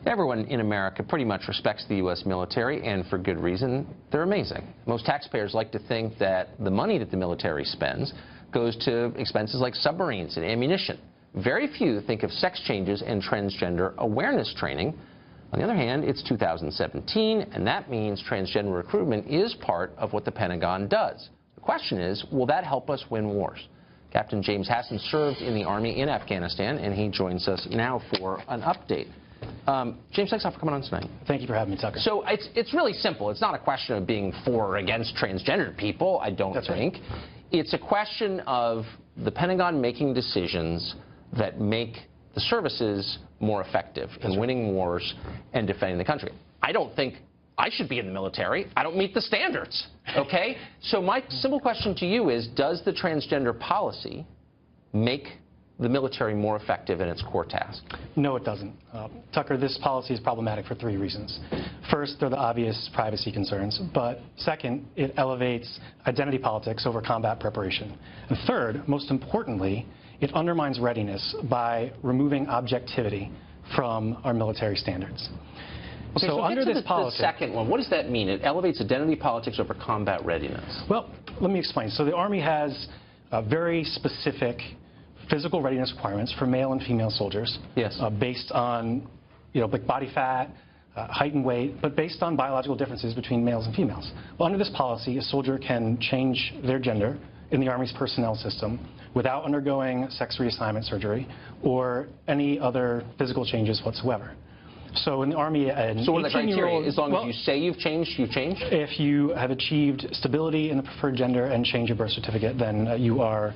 Everyone in America pretty much respects the U.S. military, and for good reason. They're amazing. Most taxpayers like to think that the money that the military spends goes to expenses like submarines and ammunition. Very few think of sex changes and transgender awareness training. On the other hand, it's 2017, and that means transgender recruitment is part of what the Pentagon does. The question is, will that help us win wars? Captain James Hassan served in the Army in Afghanistan, and he joins us now for an update. James, thanks for coming on tonight. Thank you for having me, Tucker. So it's really simple. It's not a question of being for or against transgender people, I don't think. Right. It's a question of the Pentagon making decisions that make the services more effective in winning wars and defending the country. I don't think I should be in the military. I don't meet the standards, okay? So my simple question to you is, does the transgender policy make the military more effective in its core task? No, it doesn't. Tucker, this policy is problematic for 3 reasons. First, there are the obvious privacy concerns, but second, it elevates identity politics over combat preparation. And third, most importantly, it undermines readiness by removing objectivity from our military standards. Okay, so under this policy, the second one, what does that mean? It elevates identity politics over combat readiness. Well, let me explain. So the Army has very specific physical readiness requirements for male and female soldiers. Yes. Based on, like body fat, height and weight, but based on biological differences between males and females. Well, under this policy, a soldier can change their gender in the Army's personnel system without undergoing sex reassignment surgery or any other physical changes whatsoever. So in the Army, an 18-year-old... As long as you say you've changed, you've changed? If you have achieved stability in the preferred gender and change your birth certificate, then you are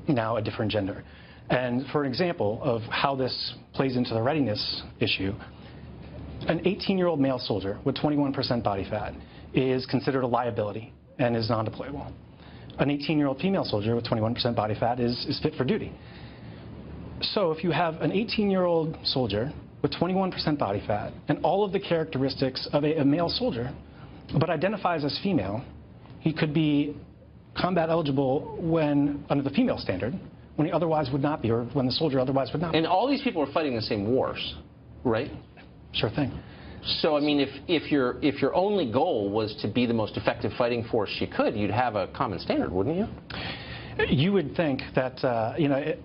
now a different gender. And for an example of how this plays into the readiness issue, an 18-year-old male soldier with 21% body fat is considered a liability and is non-deployable. An 18-year-old female soldier with 21% body fat is fit for duty. So if you have an 18-year-old soldier with 21% body fat and all of the characteristics of a male soldier, but identifies as female, he could be combat eligible when, under the female standard, when he otherwise would not be, or when the soldier otherwise would not be. And all these people are fighting the same wars, right? Sure thing. So, I mean, if your only goal was to be the most effective fighting force you could, you'd have a common standard, wouldn't you? You would think that,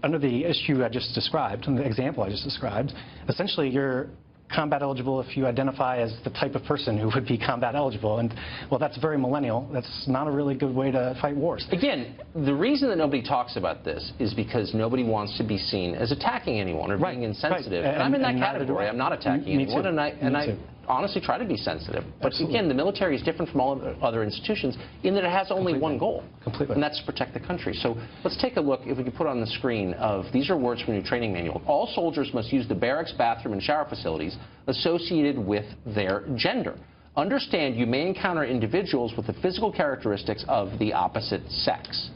under the issue I just described, and the example I just described, essentially you're combat eligible if you identify as the type of person who would be combat eligible. And, well, that's very millennial. That's not a really good way to fight wars. Again, the reason that nobody talks about this is because nobody wants to be seen as attacking anyone or being insensitive. Right. And I'm in that category. I'm not attacking anyone, and I honestly try to be sensitive. But again, the military is different from all other institutions in that it has only one goal, and that's to protect the country. So let's take a look, if we can put on the screen, of these are words from the new training manual. All soldiers must use the barracks, bathroom, and shower facilities associated with their gender. Understand you may encounter individuals with the physical characteristics of the opposite sex.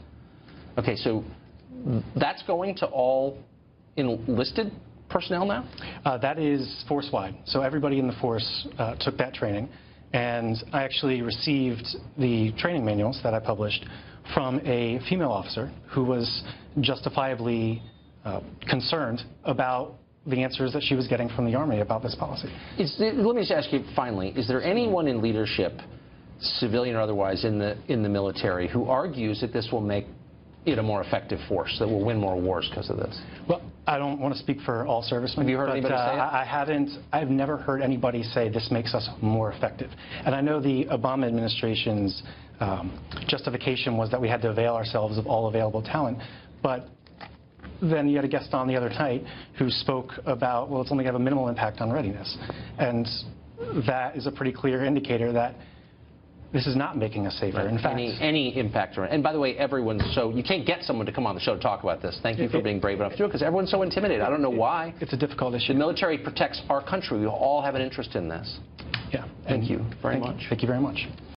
Okay, so that's going to all enlisted personnel now? That is force-wide. So everybody in the force took that training. And I actually received the training manuals that I published from a female officer who was justifiably concerned about the answers that she was getting from the Army about this policy. Let me just ask you finally, is there anyone in leadership, civilian or otherwise, in the military who argues that this will make it a more effective force, that will win more wars because of this? Well, I don't want to speak for all servicemen. Have you heard anybody say it? I've never heard anybody say this makes us more effective. And I know the Obama administration's justification was that we had to avail ourselves of all available talent. But then you had a guest on the other night who spoke about, well, it's only going to have a minimal impact on readiness. And that is a pretty clear indicator that this is not making us safer. In fact, any impact. And by the way, so you can't get someone to come on the show to talk about this. Thank you for being brave enough to do it, because everyone's so intimidated. I don't know why. It's a difficult issue. The military protects our country. We all have an interest in this. Yeah. Thank you very much. Thank you very much.